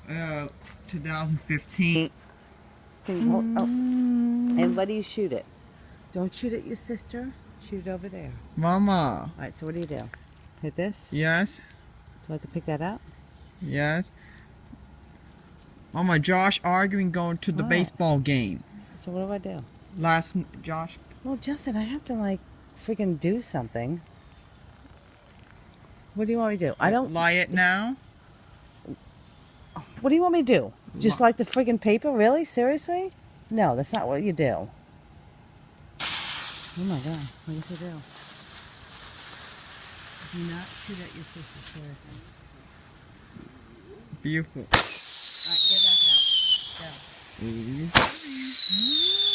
Uh, 2015. Oh, and what do you shoot it? Don't shoot at your sister. Shoot it over there. Mama. All right, so what do you do? Hit this? Yes. Do I have to pick that up? Yes. Mama, Josh arguing going to the What? baseball game. So what do I do? Josh. Well, Justin, I have to like freaking do something. What do you want me to do? I don't. Lie it now. What do you want me to do? Just like the friggin' paper? Really? Seriously? No, that's not what you do. Oh my god, what did you do? Do not shoot at your sister, seriously. Beautiful. Alright, get back out. Go.